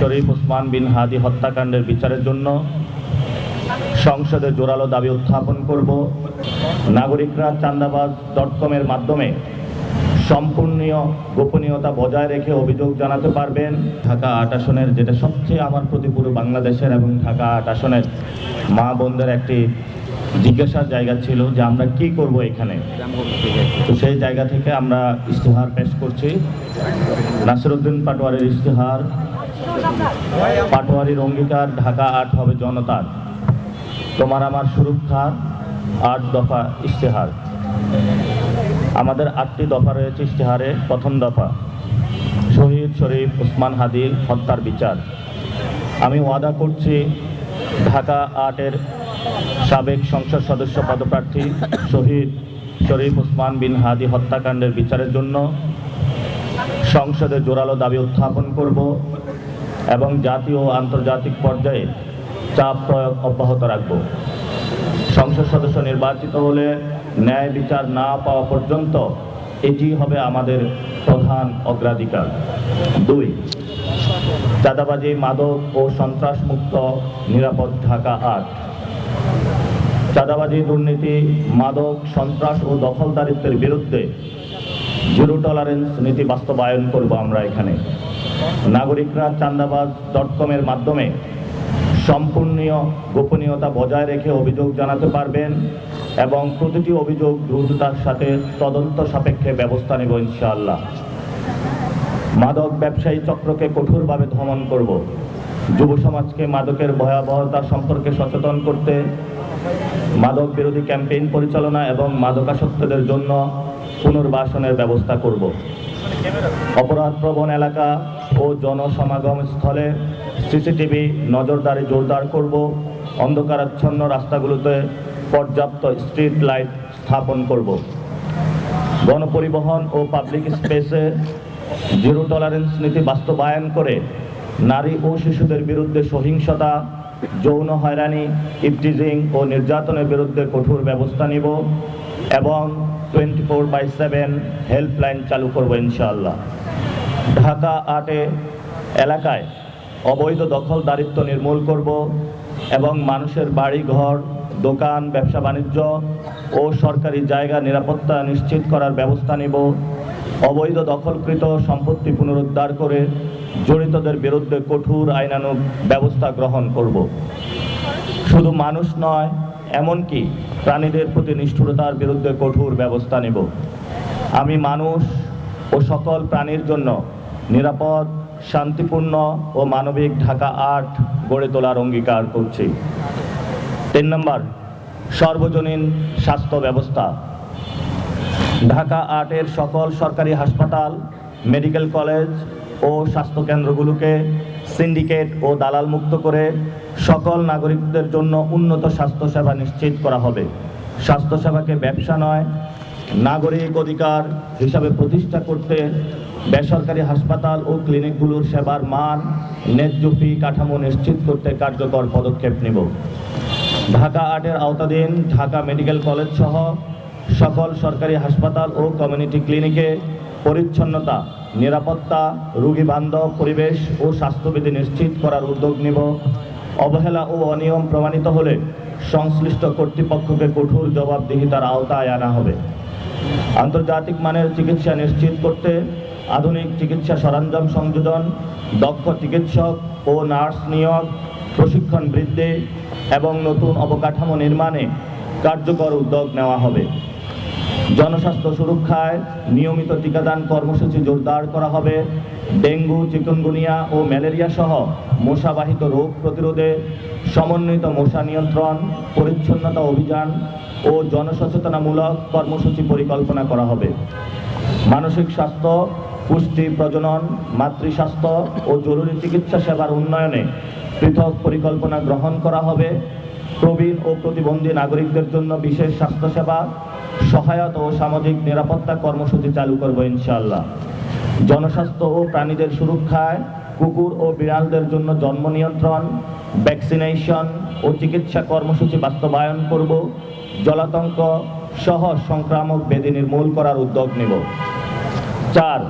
শরীফ ওসমান বিন হাদি হত্যাকাণ্ডের বিচারের জন্য সংসদে জোরালো দাবি উত্থাপন করব। নাগরিকরা চান্দাবাজ.কমের মাধ্যমে সম্পূর্ণ গোপনীয়তা বজায় রেখে অভিযোগ জানাতে পারবেন। ঢাকা ৮ আসনের, যেটা সবচেয়ে আমার প্রতি পুরো বাংলাদেশের এবং ঢাকা ৮ আসনের মা বোনদের একটি জিজ্ঞাসার জায়গা ছিল যে আমরা কি করব এখানে। তো সেই জায়গা থেকে আমরা ইশতেহার পেশ করছি। নাসিরউদ্দিন পাটোয়ারির ইশতেহার, পাটোয়ারির অঙ্গীকার, ঢাকা ৮ হবে জনতার, তোমার আমার সুরক্ষা, ৮ দফা ইশতেহার। আমাদের ৮টি দফা রয়েছে ইশতেহারে। প্রথম দফা, শহীদ শরীফ ওসমান হাদির হত্যার বিচার। আমি ওয়াদা করছি ঢাকা ৮-এর সাবেক সংসদ সদস্য পদপ্রার্থী শহীদ শরীফ ওসমান বিন হাদি হত্যাকাণ্ডের বিচারের জন্য সংসদে জোরালো দাবি উত্থাপন করব এবং জাতীয় ও আন্তর্জাতিক পর্যায়ে চাপ প্রয়োগ অব্যাহত রাখব। সংসদ সদস্য নির্বাচিত হলে ন্যায় বিচার না পাওয়া পর্যন্ত এটি হবে আমাদের প্রধান অগ্রাধিকার। ২, চাঁদাবাজি, মাদক ও সন্ত্রাসমুক্ত নিরাপদ ঢাকা ৮। চাঁদাবাজি, দুর্নীতি, মাদক, সন্ত্রাস ও দখলদারিত্বের বিরুদ্ধে জিরো টলারেন্স নীতি বাস্তবায়ন করব আমরা এখানে। নাগরিকরা চান্দাবাজ.কমের মাধ্যমে সম্পূর্ণ গোপনীয়তা বজায় রেখে অভিযোগ জানাতে পারবেন এবং প্রতিটি অভিযোগ দ্রুততার সাথে তদন্ত সাপেক্ষে ব্যবস্থা নেব ইনশাআল্লাহ। মাদক ব্যবসায়ী চক্রকে কঠোরভাবে দমন করব। যুব সমাজকে মাদকের ভয়াবহতা সম্পর্কে সচেতন করতে মাদক বিরোধী ক্যাম্পেইন পরিচালনা এবং মাদকাসক্তদের জন্য পুনর্বাসনের ব্যবস্থা করব। অপরাধপ্রবণ এলাকা ও জনসমাগম স্থলে সিসিটিভি নজরদারি জোরদার করব। অন্ধকারাচ্ছন্ন রাস্তাগুলোতে পর্যাপ্ত স্ট্রিট লাইট স্থাপন করব। গণপরিবহন ও পাবলিক স্পেসে জিরো টলারেন্স নীতি বাস্তবায়ন করে নারী ও শিশুদের বিরুদ্ধে সহিংসতা, যৌন হয়রানি, ইভটিজিং ও নির্যাতনের বিরুদ্ধে কঠোর ব্যবস্থা নিব এবং 24/7 হেল্পলাইন চালু করব ইনশাআল্লাহ। ঢাকা ৮ এলাকায় অবৈধ দখলদারিত্ব নির্মূল করব এবং মানুষের বাড়ি ঘর, দোকান, ব্যবসা বাণিজ্য ও সরকারি জায়গা নিরাপত্তা নিশ্চিত করার ব্যবস্থা নিব। অবৈধ দখলকৃত সম্পত্তি পুনরুদ্ধার করে জড়িতদের বিরুদ্ধে কঠোর আইনানুগ ব্যবস্থা গ্রহণ করব। শুধু মানুষ নয়, এমনকি প্রাণীদের প্রতি নিষ্ঠুরতার বিরুদ্ধে কঠোর ব্যবস্থা নেব। আমি মানুষ ও সকল প্রাণীর জন্য নিরাপদ, শান্তিপূর্ণ ও মানবিক ঢাকা ৮ গড়ে তোলার অঙ্গীকার করছি। ৩ নম্বর, সর্বজনীন স্বাস্থ্য ব্যবস্থা। ঢাকা ৮-এর সকল সরকারি হাসপাতাল, মেডিকেল কলেজ ও স্বাস্থ্যকেন্দ্রগুলোকে সিন্ডিকেট ও দালাল মুক্ত করে সকল নাগরিকদের জন্য উন্নত স্বাস্থ্যসেবা নিশ্চিত করা হবে। স্বাস্থ্যসেবাকে ব্যবসা নয়, নাগরিক অধিকার হিসাবে প্রতিষ্ঠা করতে বেসরকারি হাসপাতাল ও ক্লিনিকগুলোর সেবার মান, ন্যায্য ফি কাঠামো নিশ্চিত করতে কার্যকর পদক্ষেপ নেব। ঢাকা ৮-এর আওতাধীন ঢাকা মেডিকেল কলেজ সহ সকল সরকারি হাসপাতাল ও কমিউনিটি ক্লিনিকে পরিচ্ছন্নতা, নিরাপত্তা, রোগী বান্ধব পরিবেশ ও স্বাস্থ্যবিধি নিশ্চিত করার উদ্যোগ নেব। অবহেলা ও অনিয়ম প্রমাণিত হলে সংশ্লিষ্ট কর্তৃপক্ষকে কঠোর জবাবদিহিতার আওতায় আনা হবে। আন্তর্জাতিক মানের চিকিৎসা নিশ্চিত করতে আধুনিক চিকিৎসা সরঞ্জাম সংযোজন, দক্ষ চিকিৎসক ও নার্স নিয়োগ, প্রশিক্ষণ বৃদ্ধি এবং নতুন অবকাঠামো নির্মাণে কার্যকর উদ্যোগ নেওয়া হবে। জনস্বাস্থ্য সুরক্ষায় নিয়মিত টিকাদান কর্মসূচি জোরদার করা হবে। ডেঙ্গু, চিকুনগুনিয়া ও ম্যালেরিয়া সহ মশাবাহিত রোগ প্রতিরোধে সমন্বিত মশা নিয়ন্ত্রণ, পরিচ্ছন্নতা অভিযান ও জনসচেতনামূলক কর্মসূচি পরিকল্পনা করা হবে। মানসিক স্বাস্থ্য, পুষ্টি, প্রজনন, মাতৃস্বাস্থ্য ও জরুরি চিকিৎসা সেবার উন্নয়নে পৃথক পরিকল্পনা গ্রহণ করা হবে। প্রবীণ ও প্রতিবন্ধী নাগরিকদের জন্য বিশেষ স্বাস্থ্যসেবা, সহায়তা ও সামাজিক নিরাপত্তা কর্মসূচি চালু করব ইনশাআল্লাহ। জনস্বাস্থ্য ও প্রাণীদের সুরক্ষায় কুকুর ও বিড়ালদের জন্য জন্ম নিয়ন্ত্রণ, ভ্যাকসিনেশন ও চিকিৎসা কর্মসূচি বাস্তবায়ন করব। জলাতঙ্ক সহ সংক্রামক ব্যাধি নির্মূল করার উদ্যোগ নেব। ৪,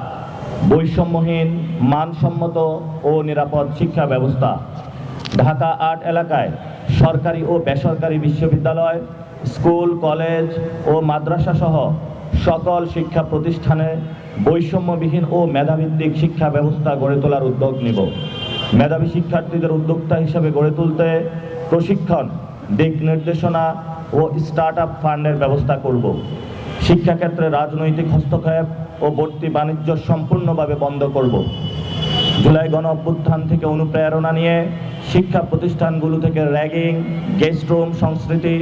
বৈষম্যহীন, মানসম্মত ও নিরাপদ শিক্ষা ব্যবস্থা। ঢাকা ৮ এলাকায় সরকারি ও বেসরকারি বিশ্ববিদ্যালয়, স্কুল, কলেজ ও মাদ্রাসা সহ সকল শিক্ষা প্রতিষ্ঠানে বৈষম্যবিহীন ও মেধাভিত্তিক শিক্ষা ব্যবস্থা গড়ে তোলার উদ্যোগ নিব। মেধাবী শিক্ষার্থীদের উদ্যোক্তা হিসেবে গড়ে তুলতে প্রশিক্ষণ, দিক নির্দেশনা ও স্টার্ট আপ ফান্ডের ব্যবস্থা করব। শিক্ষাক্ষেত্রে রাজনৈতিক হস্তক্ষেপ ও ভর্তি বাণিজ্য সম্পূর্ণভাবে বন্ধ করব। জুলাই গণ অভ্যুত্থান থেকে অনুপ্রেরণা নিয়ে শিক্ষা প্রতিষ্ঠানগুলো থেকে র্যাগিং, গেস্টরুম সংস্কৃতি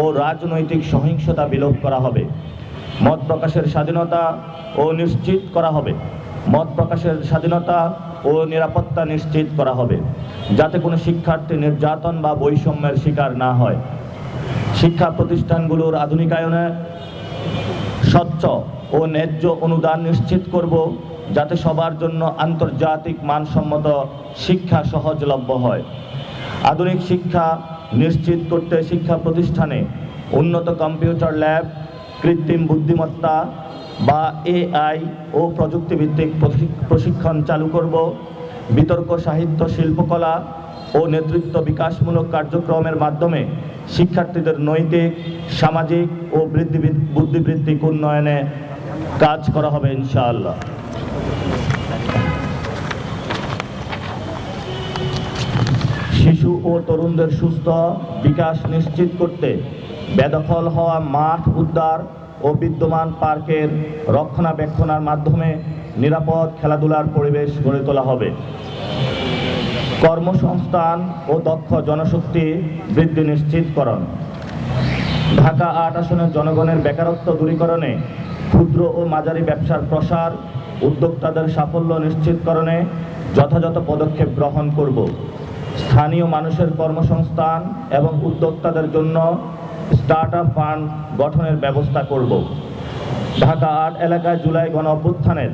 ও রাজনৈতিক সহিংসতা বিলোপ করা হবে। মত প্রকাশের স্বাধীনতা ও নিশ্চিত করা হবে। মত প্রকাশের স্বাধীনতা ও নিরাপত্তা নিশ্চিত করা হবে, যাতে কোনো শিক্ষার্থী নির্যাতন বা বৈষম্যের শিকার না হয়। শিক্ষা প্রতিষ্ঠানগুলোর আধুনিকায়নে স্বচ্ছ ও ন্যায্য অনুদান নিশ্চিত করব, যাতে সবার জন্য আন্তর্জাতিক মানসম্মত শিক্ষা সহজলভ্য হয়। আধুনিক শিক্ষা নিশ্চিত করতে শিক্ষা প্রতিষ্ঠানে উন্নত কম্পিউটার ল্যাব, কৃত্রিম বুদ্ধিমত্তা বা AI ও প্রযুক্তিভিত্তিক প্রশিক্ষণ চালু করব। বিতর্ক সাহিত্য, শিল্পকলা ও নেতৃত্ব বিকাশমূলক কার্যক্রমের মাধ্যমে শিক্ষার্থীদের নৈতিক, সামাজিক ও বুদ্ধিবৃত্তিক উন্নয়নে কাজ করা হবে ইনশাআল্লাহ। শিশু ও তরুণদের সুস্থ বিকাশ নিশ্চিত করতে বেদখল হওয়া মাঠ উদ্ধার ও বিদ্যমান পার্কের রক্ষণাবেক্ষণের মাধ্যমে নিরাপদ খেলাধুলার পরিবেশ গড়ে তোলা হবে। কর্মসংস্থান ও দক্ষ জনশক্তি বৃদ্ধি নিশ্চিতকরণ। ঢাকা ৮ আসনের জনগণের বেকারত্ব দূরীকরণে, ক্ষুদ্র ও মাঝারি ব্যবসার প্রসার, উদ্যোক্তাদের সাফল্য নিশ্চিতকরণে যথাযথ পদক্ষেপ গ্রহণ করব। স্থানীয় মানুষের কর্মসংস্থান এবং উদ্যোক্তাদের জন্য স্টার্ট আপ ফান্ড গঠনের ব্যবস্থা করব। ঢাকা ৮ এলাকায় জুলাই গণ অভ্যুত্থানের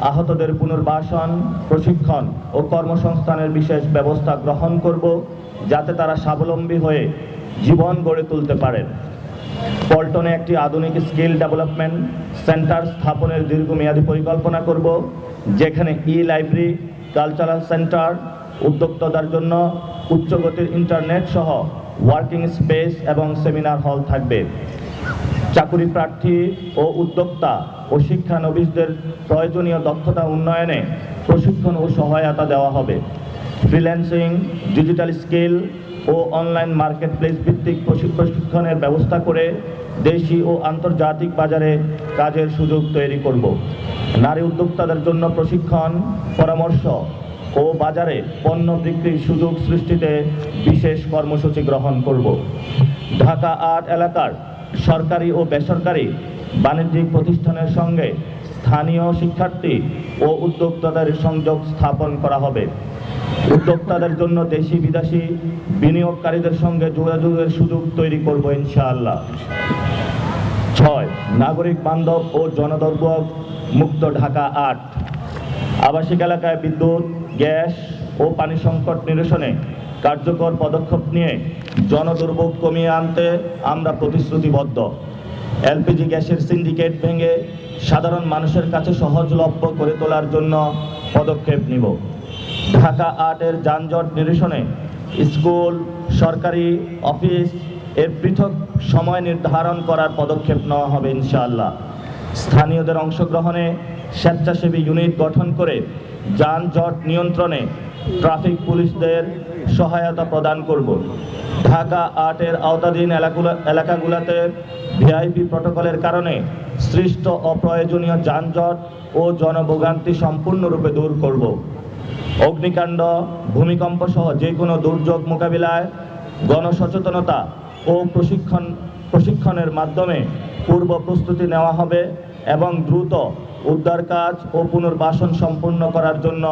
আহতদের পুনর্বাসন, প্রশিক্ষণ ও কর্মসংস্থানের বিশেষ ব্যবস্থা গ্রহণ করব, যাতে তারা স্বাবলম্বী হয়ে জীবন গড়ে তুলতে পারেন। পল্টনে একটি আধুনিক স্কিল ডেভেলপমেন্ট সেন্টার স্থাপনের দীর্ঘমেয়াদী পরিকল্পনা করব, যেখানে লাইব্রেরি, কালচারাল সেন্টার, উদ্যোক্তাদের জন্য উচ্চগতির ইন্টারনেট সহ ওয়ার্কিং স্পেস এবং সেমিনার হল থাকবে। চাকুরি প্রার্থী ও উদ্যোক্তা ও শিক্ষানবিশদের প্রয়োজনীয় দক্ষতা উন্নয়নে প্রশিক্ষণ ও সহায়তা দেওয়া হবে। ফ্রিল্যান্সিং, ডিজিটাল স্কিল ও অনলাইন মার্কেটপ্লেস ভিত্তিক প্রশিক্ষণের ব্যবস্থা করে দেশি ও আন্তর্জাতিক বাজারে কাজের সুযোগ তৈরি করব। নারী উদ্যোক্তাদের জন্য প্রশিক্ষণ, পরামর্শ ও বাজারে পণ্য বিক্রির সুযোগ সৃষ্টিতে বিশেষ কর্মসূচি গ্রহণ করব। ঢাকা ৮ এলাকার সরকারি ও বেসরকারি বাণিজ্যিক প্রতিষ্ঠানের সঙ্গে স্থানীয় শিক্ষার্থী ও উদ্যোক্তাদের সংযোগ স্থাপন করা হবে। উদ্যোক্তাদের জন্য দেশি বিদেশি বিনিয়োগকারীদের সঙ্গে যোগাযোগের সুযোগ তৈরি করব ইনশাআল্লাহ। ৬. নাগরিক বান্ধব ও জনদুর্ভোগ মুক্ত ঢাকা ৮। আবাসিক এলাকায় বিদ্যুৎ, গ্যাস ও পানি সংকট নিরসনে কার্যকর পদক্ষেপ নিয়ে জনদুর্ভোগ কমিয়ে আনতে আমরা প্রতিশ্রুতিবদ্ধ। LPG গ্যাসের সিন্ডিকেট ভেঙে সাধারণ মানুষের কাছে সহজলভ্য করে তোলার জন্য পদক্ষেপ নিব। ঢাকা ৮-এর যানজট নিরসনে স্কুল, সরকারি অফিস এর পৃথক সময় নির্ধারণ করার পদক্ষেপ নেওয়া হবে ইনশাআল্লাহ। স্থানীয়দের অংশগ্রহণে স্বেচ্ছাসেবী ইউনিট গঠন করে যানজট নিয়ন্ত্রণে ট্রাফিক পুলিশদের সহায়তা প্রদান করব। ঢাকা ৮-এর আওতাধীন এলাকাগুলোতে VIP প্রটোকলের কারণে সৃষ্ট অপ্রয়োজনীয় যানজট ও জনভোগান্তি সম্পূর্ণরূপে দূর করব। অগ্নিকাণ্ড, ভূমিকম্প সহ যে কোনো দুর্যোগ মোকাবিলায় গণসচেতনতা ও প্রশিক্ষণের মাধ্যমে পূর্ব প্রস্তুতি নেওয়া হবে এবং দ্রুত উদ্ধার কাজ ও পুনর্বাসন সম্পূর্ণ করার জন্য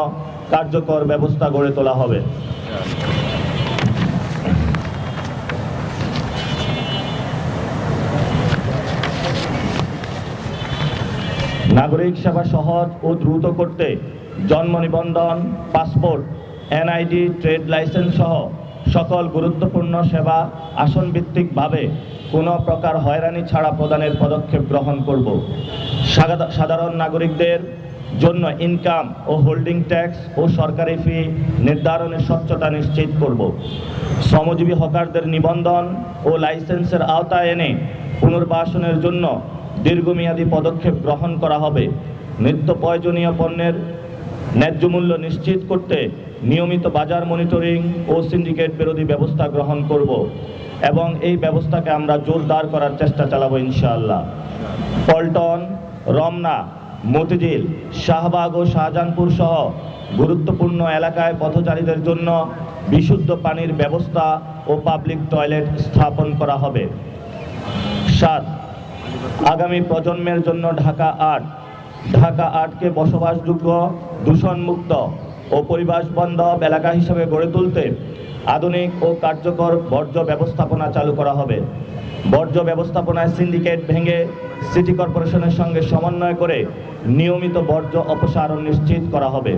কার্যকর ব্যবস্থা গড়ে তোলা হবে। নাগরিক সেবা সহজ ও দ্রুত করতে জন্ম নিবন্ধন, পাসপোর্ট, NID, ট্রেড লাইসেন্স সহ সকল গুরুত্বপূর্ণ সেবা আসনভিত্তিকভাবে কোনো প্রকার হয়রানি ছাড়া প্রদানের পদক্ষেপ গ্রহণ করব। সাধারণ নাগরিকদের জন্য ইনকাম ও হোল্ডিং ট্যাক্স ও সরকারি ফি নির্ধারণের স্বচ্ছতা নিশ্চিত করব। শ্রমজীবী হকারদের নিবন্ধন ও লাইসেন্সের আওতায় এনে পুনর্বাসনের জন্য দীর্ঘমেয়াদী পদক্ষেপ গ্রহণ করা হবে। নিত্য প্রয়োজনীয় পণ্যের ন্যায্য মূল্য নিশ্চিত করতে নিয়মিত বাজার মনিটরিং ও সিন্ডিকেট বিরোধী ব্যবস্থা গ্রহণ করব এবং এই ব্যবস্থাকে আমরা জোরদার করার চেষ্টা চালাবো ইনশাআল্লাহ। পল্টন, রমনা, মতিঝিল, শাহবাগ ও শাহজাহানপুর সহ গুরুত্বপূর্ণ এলাকায় পথচারীদের জন্য বিশুদ্ধ পানির ব্যবস্থা ও পাবলিক টয়লেট স্থাপন করা হবে। 7, আগামী প্রজন্মের জন্য ঢাকা 8। ঢাকা 8কে বসবাসযোগ্য, দূষণমুক্ত ও পরিবেশ বান্ধব এলাকা হিসেবে গড়ে তুলতে আধুনিক ও কার্যকর বর্জ্য ব্যবস্থাপনা চালু করা হবে। বর্জ্য ব্যবস্থাপনায় সিন্ডিকেট ভেঙে সিটি কর্পোরেশনের সঙ্গে সমন্বয় করে নিয়মিত বর্জ্য অপসারণ নিশ্চিত করা হবে।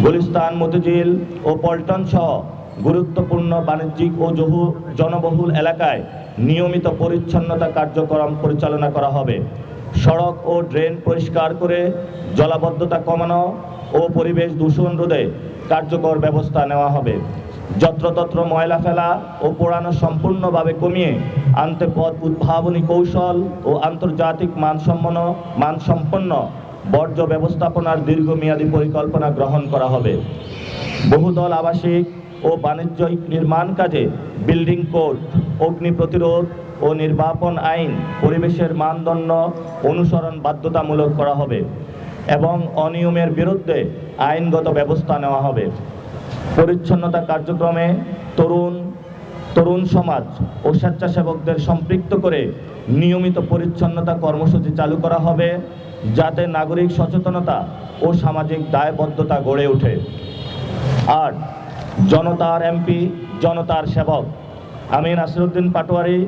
গুলিস্তান, মতিঝিল ও পল্টন সহ গুরুত্বপূর্ণ বাণিজ্যিক ও জনবহুল এলাকায় নিয়মিত পরিচ্ছন্নতা কার্যক্রম পরিচালনা করা হবে। সড়ক ও ড্রেন পরিষ্কার করে জলাবদ্ধতা কমানো ও পরিবেশ দূষণ রোধে কার্যকর ব্যবস্থা নেওয়া হবে। যত্রতত্র ময়লা ফেলা ও পোড়ানো সম্পূর্ণভাবে কমিয়ে আনতে পথ উদ্ভাবনী কৌশল ও আন্তর্জাতিক মানসম্পন্ন বর্জ্য ব্যবস্থাপনার দীর্ঘমেয়াদী পরিকল্পনা গ্রহণ করা হবে। বহুতল আবাসিক ও বাণিজ্যিক নির্মাণ কাজে বিল্ডিং কোড, অগ্নি প্রতিরোধ ও নির্বাপন আইন পরিবেশের মানদণ্ড অনুসরণ বাধ্যতামূলক করা হবে এবং অনিয়মের বিরুদ্ধে আইনগত ব্যবস্থা নেওয়া হবে। পরিচ্ছন্নতা কার্যক্রমে তরুণ সমাজ ও স্বেচ্ছাসেবকদের সম্পৃক্ত করে নিয়মিত পরিচ্ছন্নতা কর্মসূচি চালু করা হবে, যাতে নাগরিক সচেতনতা ও সামাজিক দায়বদ্ধতা গড়ে ওঠে। 8, জনতার এমপি, জনতার সেবক। আমি নাসিরউদ্দিন পাটোয়ারি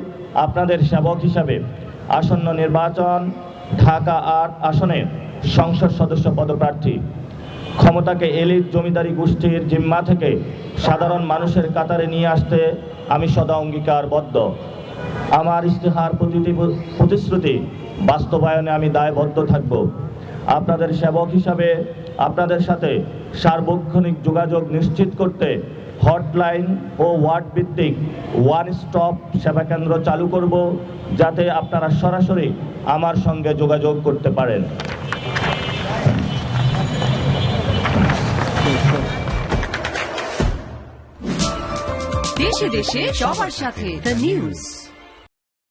আপনাদের সেবক হিসাবে আসন্ন নির্বাচন ঢাকা 8 আসনে সংসদ সদস্য পদপ্রার্থী। ক্ষমতাকে এলিট জমিদারি গোষ্ঠীর জিম্মা থেকে সাধারণ মানুষের কাতারে নিয়ে আসতে আমি সদা অঙ্গীকারবদ্ধ। আমার ইশতেহার প্রতিশ্রুতি বাস্তবায়নে আমি দায়বদ্ধ থাকব। আপনাদের সেবক হিসাবে আপনাদের সাথে সার্বক্ষণিক যোগাযোগ নিশ্চিত করতে হটলাইন ও ওয়ার্ড ভিত্তিক ওয়ান স্টপ সেবা কেন্দ্র চালু করব, যাতে আপনারা সরাসরি আমার সঙ্গে যোগাযোগ করতে পারেন। দেশে দেশে সবার সাথে দ্য নিউজ।